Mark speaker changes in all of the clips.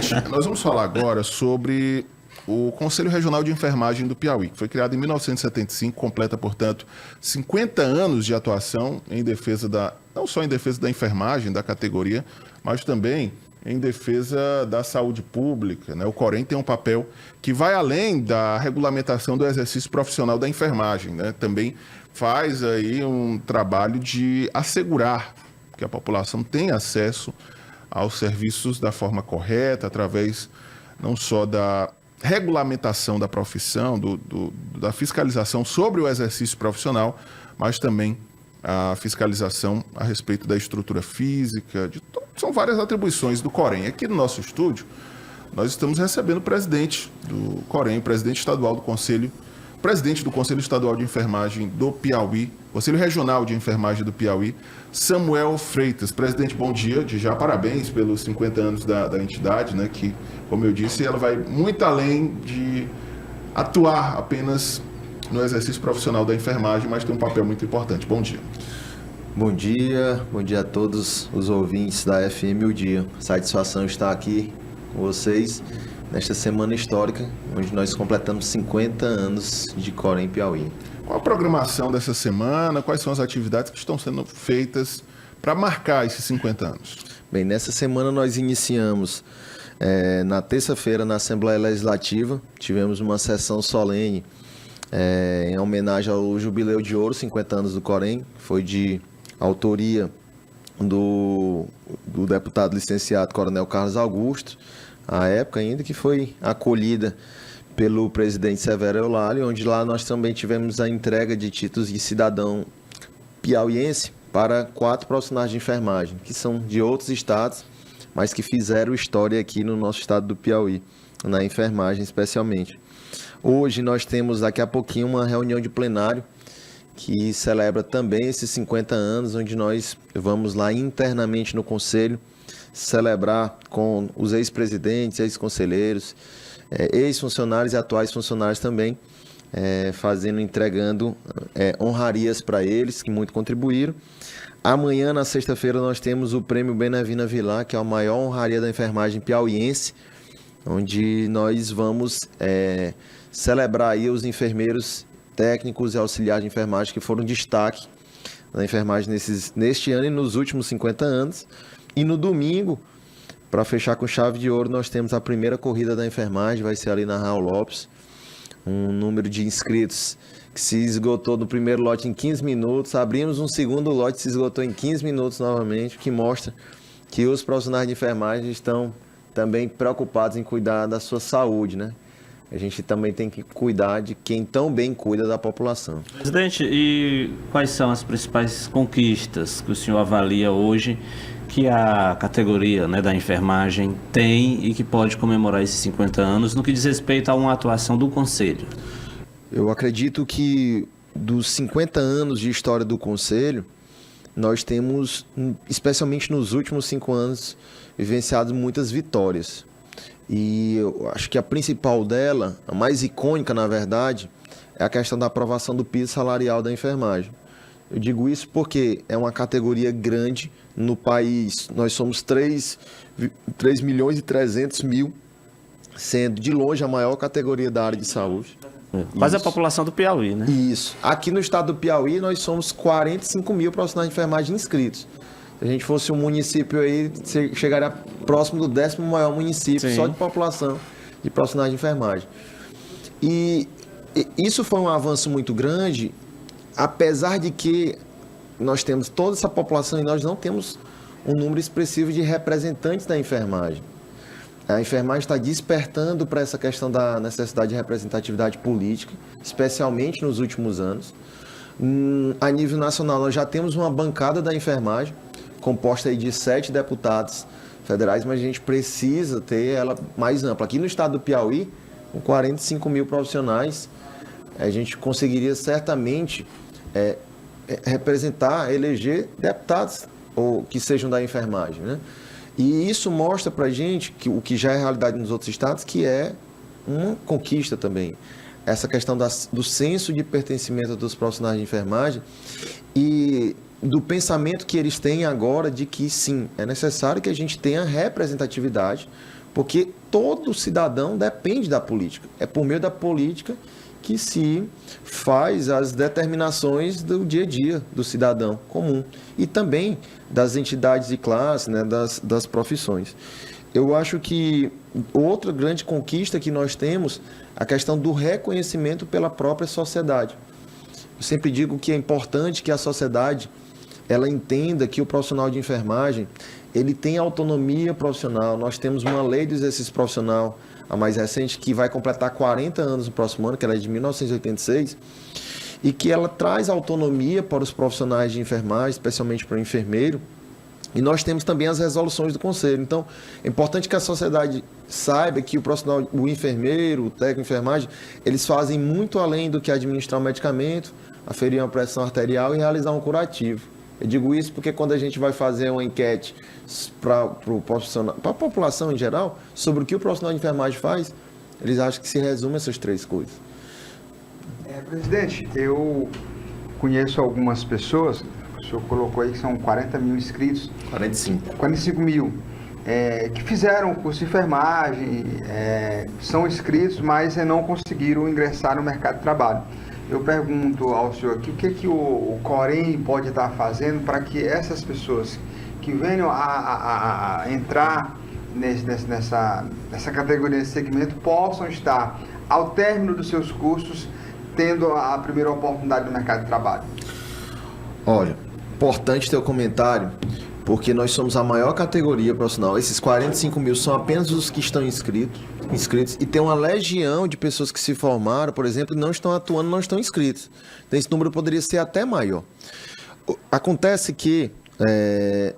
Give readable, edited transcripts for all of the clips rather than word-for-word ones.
Speaker 1: Presidente, nós vamos falar agora sobre o Conselho Regional de Enfermagem do Piauí, que foi criado em 1975, completa, portanto, 50 anos de atuação em defesa não só em defesa da enfermagem, da categoria, mas também em defesa da saúde pública, né? O Corém tem um papel que vai além da regulamentação do exercício profissional da enfermagem, né? Também faz aí um trabalho de assegurar que a população tenha acesso aos serviços da forma correta, através não só da regulamentação da profissão, da fiscalização sobre o exercício profissional, mas também a fiscalização a respeito da estrutura física, são várias atribuições do Corém. Aqui no nosso estúdio, nós estamos recebendo o presidente do Corém, o presidente estadual do Conselho, presidente do Conselho Estadual de Enfermagem do Piauí, Conselho Regional de Enfermagem do Piauí, Samuel Freitas. Presidente, bom dia, de já parabéns pelos 50 anos da entidade, né, que, como eu disse, ela vai muito além de atuar apenas no exercício profissional da enfermagem, mas tem um papel muito importante. Bom dia.
Speaker 2: Bom dia a todos os ouvintes da FM O Dia. Satisfação estar aqui com vocês nesta semana histórica, onde nós completamos 50 anos de Corém Piauí.
Speaker 1: Qual a programação dessa semana? Quais são as atividades que estão sendo feitas para marcar esses 50 anos?
Speaker 2: Bem, nessa semana nós iniciamos na terça-feira na Assembleia Legislativa, tivemos uma sessão solene em homenagem ao Jubileu de Ouro, 50 anos do Corém, foi de autoria do deputado licenciado Coronel Carlos Augusto, à época ainda, que foi acolhida pelo presidente Severo Eulálio, onde lá nós também tivemos a entrega de títulos de cidadão piauiense para 4 profissionais de enfermagem, que são de outros estados, mas que fizeram história aqui no nosso estado do Piauí, na enfermagem especialmente. Hoje nós temos daqui a pouquinho uma reunião de plenário que celebra também esses 50 anos, onde nós vamos lá internamente no Conselho celebrar com os ex-presidentes, ex-conselheiros, ex-funcionários e atuais funcionários também, entregando honrarias para eles, que muito contribuíram. Amanhã, na sexta-feira, nós temos o Prêmio Benavina Vilar, que é a maior honraria da enfermagem piauiense, onde nós vamos celebrar aí os enfermeiros técnicos e auxiliares de enfermagem que foram destaque na enfermagem neste ano e nos últimos 50 anos. E no domingo, para fechar com chave de ouro, nós temos a primeira corrida da enfermagem, vai ser ali na Raul Lopes. Um número de inscritos que se esgotou no primeiro lote em 15 minutos. Abrimos um segundo lote, se esgotou em 15 minutos novamente, o que mostra que os profissionais de enfermagem estão também preocupados em cuidar da sua saúde, né? A gente também tem que cuidar de quem tão bem cuida da população.
Speaker 3: Presidente, e quais são as principais conquistas que o senhor avalia hoje que a categoria, né, da enfermagem tem e que pode comemorar esses 50 anos no que diz respeito a uma atuação do Conselho?
Speaker 2: Eu acredito que dos 50 anos de história do Conselho, nós temos, especialmente nos últimos 5 anos, vivenciado muitas vitórias. E eu acho que a principal dela, a mais icônica na verdade, é a questão da aprovação do piso salarial da enfermagem. Eu digo isso porque é uma categoria grande no país. Nós somos 3 milhões e 300 mil, sendo de longe a maior categoria da área de saúde.
Speaker 3: Quase a população do Piauí, né?
Speaker 2: Isso. Aqui no estado do Piauí, nós somos 45 mil profissionais de enfermagem inscritos. Se a gente fosse um município aí, chegaria próximo do 10º maior município,
Speaker 3: Sim, só
Speaker 2: de população de profissionais de enfermagem. E isso foi um avanço muito grande, apesar de que nós temos toda essa população e nós não temos um número expressivo de representantes da enfermagem. A enfermagem está despertando para essa questão da necessidade de representatividade política, especialmente nos últimos anos. A nível nacional, nós já temos uma bancada da enfermagem, composta aí de 7 deputados federais, mas a gente precisa ter ela mais ampla. Aqui no estado do Piauí, com 45 mil profissionais, a gente conseguiria certamente representar, eleger deputados ou que sejam da enfermagem, né? E isso mostra para a gente que o que já é realidade nos outros estados, que é uma conquista também. Essa questão do senso de pertencimento dos profissionais de enfermagem e do pensamento que eles têm agora de que, sim, é necessário que a gente tenha representatividade Porque todo cidadão depende da política. É por meio da política que se faz as determinações do dia a dia do cidadão comum e também das entidades de classe, né, das profissões. Eu acho que outra grande conquista que nós temos é a questão do reconhecimento pela própria sociedade. Eu sempre digo que é importante que a sociedade ela entenda que o profissional de enfermagem ele tem autonomia profissional. Nós temos uma lei do exercício profissional, a mais recente, que vai completar 40 anos no próximo ano, que ela é de 1986, e que ela traz autonomia para os profissionais de enfermagem, especialmente para o enfermeiro, e nós temos também as resoluções do Conselho. Então, é importante que a sociedade saiba que o profissional, o enfermeiro, o técnico de enfermagem, eles fazem muito além do que administrar um medicamento, aferir uma pressão arterial e realizar um curativo. Eu digo isso porque quando a gente vai fazer uma enquete para a população em geral, sobre o que o profissional de enfermagem faz, eles acham que se resume a essas três coisas.
Speaker 4: Presidente, eu conheço algumas pessoas, o senhor colocou aí que são 40 mil inscritos. 45 mil, que fizeram o curso de enfermagem, são inscritos, mas não conseguiram ingressar no mercado de trabalho. Eu pergunto ao senhor aqui, o que o Corém pode estar fazendo para que essas pessoas que venham a entrar nessa categoria, nesse segmento, possam estar, ao término dos seus cursos, tendo a primeira oportunidade no mercado de trabalho? Olha,
Speaker 2: importante teu comentário, porque nós somos a maior categoria profissional. Esses 45 mil são apenas os que estão inscritos, e tem uma legião de pessoas que se formaram, por exemplo, e não estão atuando, não estão inscritos. Então esse número poderia ser até maior. Acontece que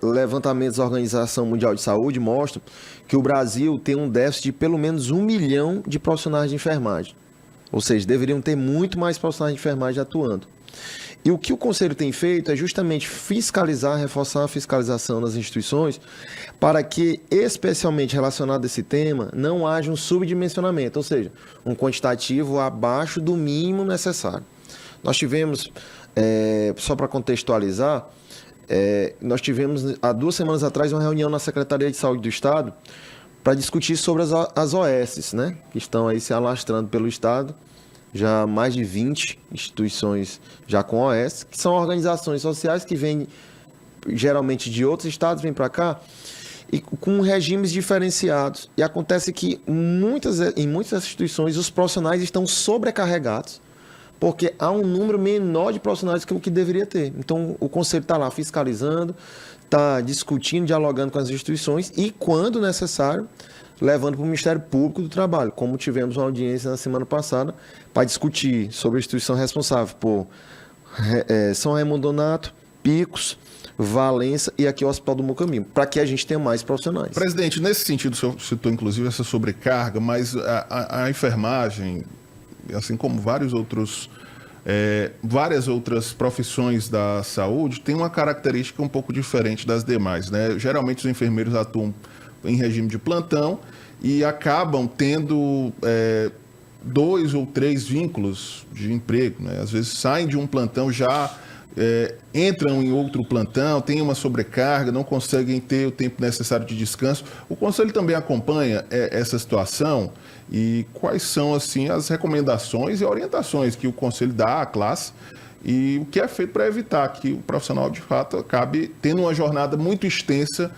Speaker 2: levantamentos da Organização Mundial de Saúde mostram que o Brasil tem um déficit de pelo menos 1 milhão de profissionais de enfermagem. Ou seja, deveriam ter muito mais profissionais de enfermagem atuando. E o que o Conselho tem feito é justamente fiscalizar, reforçar a fiscalização nas instituições para que, especialmente relacionado a esse tema, não haja um subdimensionamento, ou seja, um quantitativo abaixo do mínimo necessário. Nós tivemos, só para contextualizar, nós tivemos há 2 semanas atrás uma reunião na Secretaria de Saúde do Estado para discutir sobre as OS, né, que estão aí se alastrando pelo Estado. Já mais de 20 instituições já com OS, que são organizações sociais que vêm geralmente de outros estados, vêm para cá, e com regimes diferenciados. E acontece que em muitas instituições os profissionais estão sobrecarregados, porque há um número menor de profissionais que o que deveria ter. Então o Conselho está lá fiscalizando, está discutindo, dialogando com as instituições e, quando necessário, levando para o Ministério Público do Trabalho, como tivemos uma audiência na semana passada, para discutir sobre a instituição responsável por São Raimundo Donato, Picos, Valença e aqui o Hospital do Mucambinho, para que a gente tenha mais profissionais.
Speaker 1: Presidente, nesse sentido, o senhor citou inclusive essa sobrecarga, mas a enfermagem, assim como várias outras profissões da saúde, tem uma característica um pouco diferente das demais, né? Geralmente os enfermeiros atuam em regime de plantão e acabam tendo 2 ou 3 vínculos de emprego, né? Às vezes saem de um plantão, já entram em outro plantão, têm uma sobrecarga, não conseguem ter o tempo necessário de descanso. O Conselho também acompanha essa situação e quais são assim as recomendações e orientações que o Conselho dá à classe e o que é feito para evitar que o profissional de fato acabe tendo uma jornada muito extensa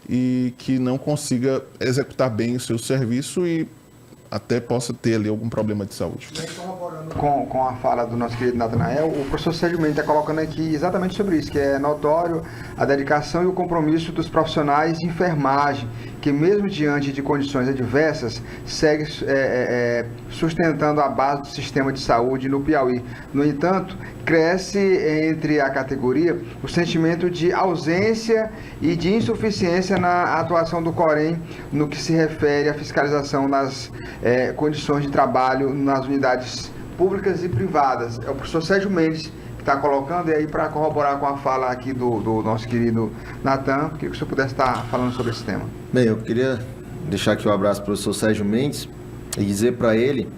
Speaker 1: e que não consiga executar bem o seu serviço e até possa ter ali algum problema de saúde.
Speaker 4: Com a fala do nosso querido Natanael, o professor Sérgio Mendes está colocando aqui exatamente sobre isso, que é notório a dedicação e o compromisso dos profissionais de enfermagem, que mesmo diante de condições adversas, segue sustentando a base do sistema de saúde no Piauí. No entanto, cresce entre a categoria o sentimento de ausência e de insuficiência na atuação do Corém no que se refere à fiscalização nas condições de trabalho nas unidades públicas e privadas. É o professor Sérgio Mendes que está colocando, e aí para corroborar com a fala aqui do nosso querido Natan, queria que o senhor pudesse estar falando sobre esse tema.
Speaker 2: Bem, eu queria deixar aqui um abraço para o professor Sérgio Mendes e dizer para ele,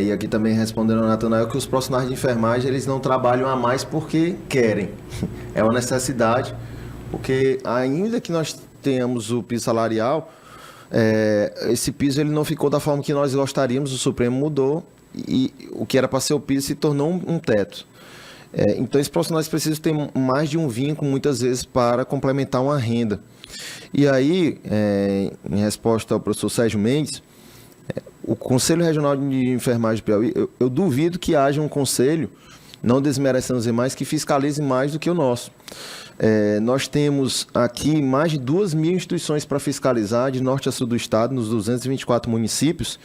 Speaker 2: e aqui também respondendo ao Natanael, que os profissionais de enfermagem eles não trabalham a mais porque querem. É uma necessidade, porque ainda que nós tenhamos o piso salarial, esse piso ele não ficou da forma que nós gostaríamos, o Supremo mudou e o que era para ser o piso se tornou um teto. Então, esses profissionais precisam ter mais de um vínculo, muitas vezes, para complementar uma renda. E aí, em resposta ao professor Sérgio Mendes, o Conselho Regional de Enfermagem do Piauí, eu duvido que haja um conselho, não desmerecendo os demais, que fiscalize mais do que o nosso. Nós temos aqui mais de 2.000 instituições para fiscalizar, de norte a sul do estado, nos 224 municípios,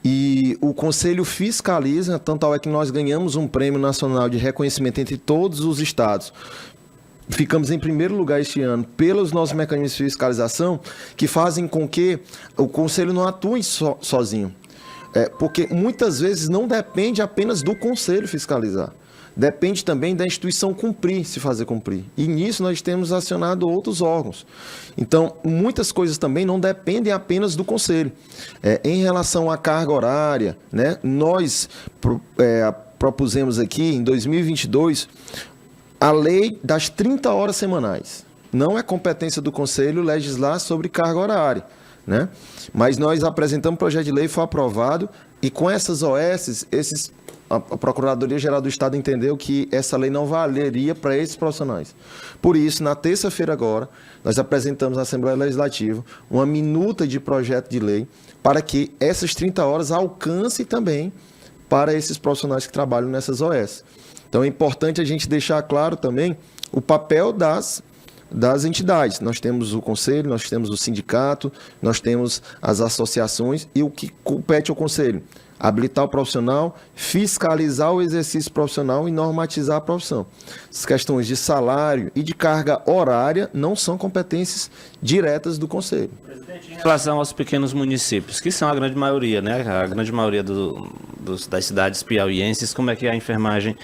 Speaker 2: e o Conselho fiscaliza, tanto é que nós ganhamos um prêmio nacional de reconhecimento entre todos os estados. Ficamos em primeiro lugar este ano pelos nossos mecanismos de fiscalização, que fazem com que o Conselho não atue sozinho. Porque muitas vezes não depende apenas do Conselho fiscalizar. Depende também da instituição cumprir, se fazer cumprir. E nisso nós temos acionado outros órgãos. Então, muitas coisas também não dependem apenas do Conselho. Em relação à carga horária, né, nós propusemos aqui, em 2022, a lei das 30 horas semanais. Não é competência do Conselho legislar sobre carga horária, né? Mas nós apresentamos um projeto de lei, foi aprovado, e com essas OS, a Procuradoria-Geral do Estado entendeu que essa lei não valeria para esses profissionais. Por isso, na terça-feira agora, nós apresentamos à Assembleia Legislativa uma minuta de projeto de lei para que essas 30 horas alcance também para esses profissionais que trabalham nessas OS. Então, é importante a gente deixar claro também o papel das entidades. Nós temos o Conselho, nós temos o sindicato, nós temos as associações e o que compete ao Conselho? Habilitar o profissional, fiscalizar o exercício profissional e normatizar a profissão. As questões de salário e de carga horária não são competências diretas do Conselho.
Speaker 3: Presidente, em relação aos pequenos municípios, que são a grande maioria, né? A grande maioria das cidades piauienses, como é que a enfermagem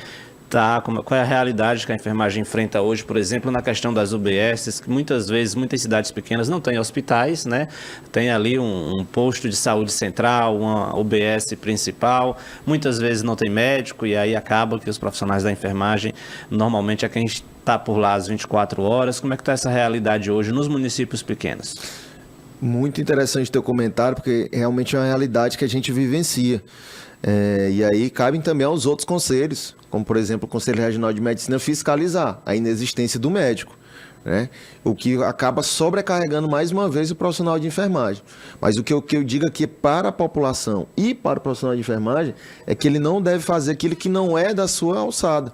Speaker 3: está? Qual é a realidade que a enfermagem enfrenta hoje, por exemplo, na questão das UBSs, que muitas vezes, muitas cidades pequenas não têm hospitais, né? Tem ali um posto de saúde central, uma UBS principal, muitas vezes não tem médico e aí acaba que os profissionais da enfermagem normalmente é quem está por lá às 24 horas. Como é que está essa realidade hoje nos municípios pequenos?
Speaker 2: Muito interessante o teu comentário, porque realmente é uma realidade que a gente vivencia. E aí cabem também aos outros conselhos, como por exemplo o Conselho Regional de Medicina, fiscalizar a inexistência do médico, né? O que acaba sobrecarregando mais uma vez o profissional de enfermagem. Mas o que eu digo aqui para a população e para o profissional de enfermagem é que ele não deve fazer aquilo que não é da sua alçada.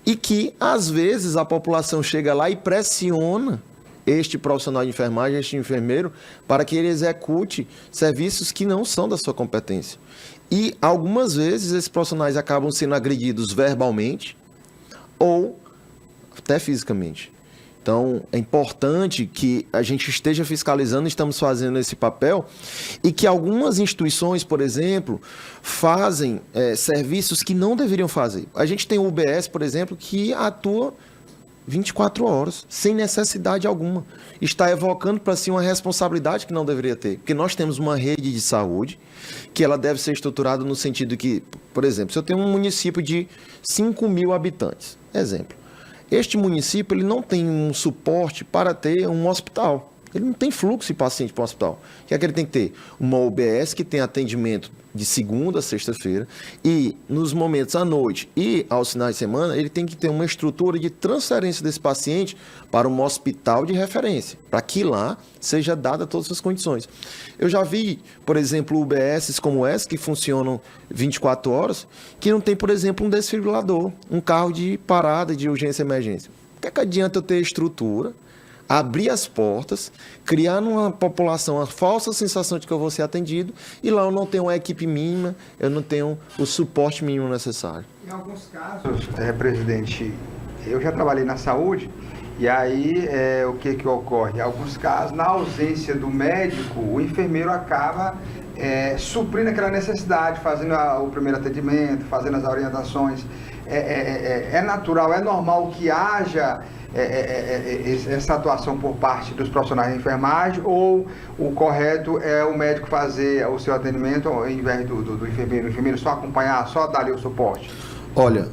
Speaker 2: E que às vezes a população chega lá e pressiona este profissional de enfermagem, este enfermeiro, para que ele execute serviços que não são da sua competência. E algumas vezes esses profissionais acabam sendo agredidos verbalmente ou até fisicamente. Então, é importante que a gente esteja fiscalizando, estamos fazendo esse papel, e que algumas instituições, por exemplo, fazem serviços que não deveriam fazer. A gente tem o UBS, por exemplo, que atua 24 horas, sem necessidade alguma. Está evocando para si uma responsabilidade que não deveria ter. Porque nós temos uma rede de saúde que ela deve ser estruturada no sentido que, por exemplo, se eu tenho um município de 5.000 habitantes, exemplo, este município ele não tem um suporte para ter um hospital. Ele não tem fluxo de paciente para o hospital. O que é que ele tem que ter? Uma UBS que tem atendimento de segunda a sexta-feira e nos momentos à noite e aos finais de semana ele tem que ter uma estrutura de transferência desse paciente para um hospital de referência, para que lá seja dada todas as condições. Eu já vi, por exemplo, UBSs como essa que funcionam 24 horas, que não tem, por exemplo, um desfibrilador, um carro de parada de urgência e emergência. O que é que adianta eu ter estrutura, abrir as portas, criar numa população a falsa sensação de que eu vou ser atendido e lá eu não tenho uma equipe mínima, eu não tenho o suporte mínimo necessário.
Speaker 4: Em alguns casos, presidente, eu já trabalhei na saúde e aí o que ocorre? Em alguns casos, na ausência do médico, o enfermeiro acaba suprindo aquela necessidade, fazendo o primeiro atendimento, fazendo as orientações. É natural, é normal que haja essa atuação por parte dos profissionais de enfermagem, ou o correto é o médico fazer o seu atendimento ao invés do enfermeiro, o enfermeiro só acompanhar, só dar ali o suporte?
Speaker 2: Olha,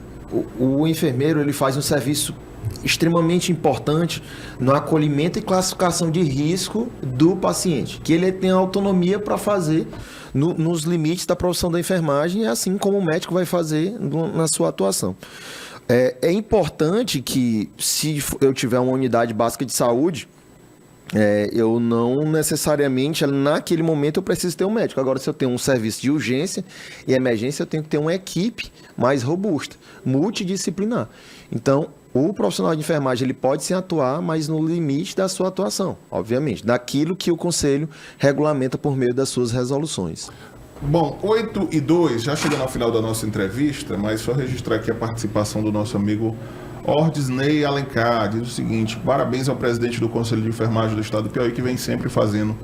Speaker 2: o enfermeiro ele faz um serviço extremamente importante no acolhimento e classificação de risco do paciente, que ele tem autonomia para fazer nos limites da profissão da enfermagem, assim como o médico vai fazer na sua atuação. É importante que, se eu tiver uma unidade básica de saúde, eu não necessariamente, naquele momento, eu preciso ter um médico. Agora, se eu tenho um serviço de urgência e emergência, eu tenho que ter uma equipe mais robusta, multidisciplinar. Então, o profissional de enfermagem ele pode sim atuar, mas no limite da sua atuação, obviamente, daquilo que o Conselho regulamenta por meio das suas resoluções.
Speaker 1: Bom, 8:02, já chegando ao final da nossa entrevista, mas só registrar aqui a participação do nosso amigo Ordisney Alencar. Diz o seguinte: parabéns ao presidente do Conselho de Enfermagem do Estado do Piauí, que vem sempre fazendo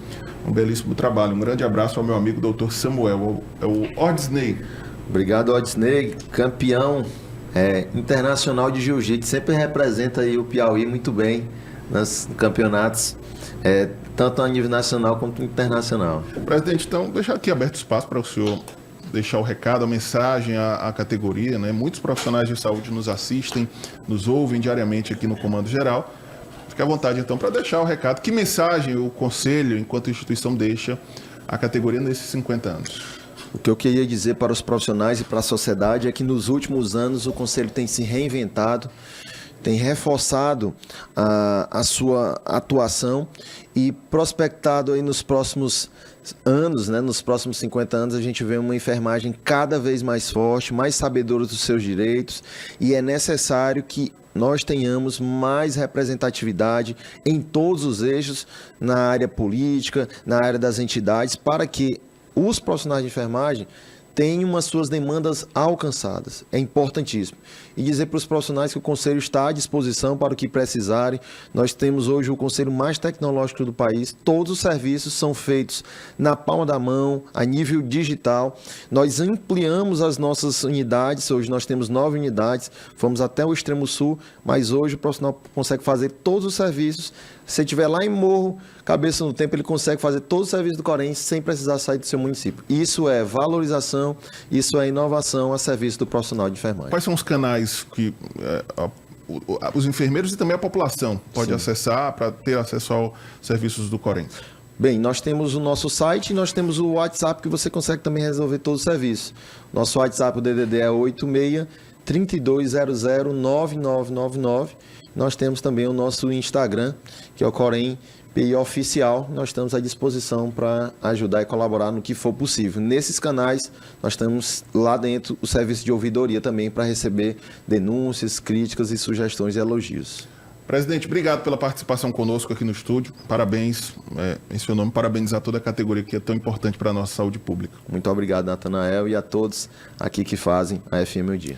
Speaker 1: um belíssimo trabalho. Um grande abraço ao meu amigo Dr. Samuel. É o Ordisney.
Speaker 2: Obrigado, Ordisney, campeão internacional de jiu-jitsu, sempre representa aí o Piauí muito bem nos campeonatos, tanto a nível nacional quanto internacional.
Speaker 1: Presidente, então, deixar aqui aberto espaço para o senhor deixar o recado, a mensagem à categoria, né? Muitos profissionais de saúde nos assistem, nos ouvem diariamente aqui no Comando Geral. Fique à vontade, então, para deixar o recado. Que mensagem o Conselho, enquanto instituição, deixa à categoria nesses 50 anos?
Speaker 2: O que eu queria dizer para os profissionais e para a sociedade é que nos últimos anos o Conselho tem se reinventado, tem reforçado a sua atuação e prospectado aí nos próximos anos, né, nos próximos 50 anos, a gente vê uma enfermagem cada vez mais forte, mais sabedora dos seus direitos, e é necessário que nós tenhamos mais representatividade em todos os eixos, na área política, na área das entidades, para que os profissionais de enfermagem tenham as suas demandas alcançadas. É importantíssimo. E dizer para os profissionais que o Conselho está à disposição para o que precisarem. Nós temos hoje o Conselho mais tecnológico do país. Todos os serviços são feitos na palma da mão, a nível digital. Nós ampliamos as nossas unidades. Hoje nós temos 9 unidades. Fomos até o extremo sul, mas hoje o profissional consegue fazer todos os serviços. Se estiver lá em Morro, Cabeça no Tempo, ele consegue fazer todo o serviço do Corém sem precisar sair do seu município. Isso é valorização, isso é inovação a serviço do profissional de enfermagem.
Speaker 1: Quais são os canais que os enfermeiros e também a população pode acessar para ter acesso aos serviços do Corém?
Speaker 2: Bem, nós temos o nosso site e nós temos o WhatsApp que você consegue também resolver todo o serviço. Nosso WhatsApp, o DDD é 86-3200-9999. Nós temos também o nosso Instagram, que é o Corém PI Oficial. Nós estamos à disposição para ajudar e colaborar no que for possível. Nesses canais, nós temos lá dentro o serviço de ouvidoria também para receber denúncias, críticas e sugestões e elogios.
Speaker 1: Presidente, obrigado pela participação conosco aqui no estúdio. Parabéns, em seu nome, parabenizar toda a categoria que é tão importante para a nossa saúde pública.
Speaker 2: Muito obrigado, Natanael, e a todos aqui que fazem a FM O Dia.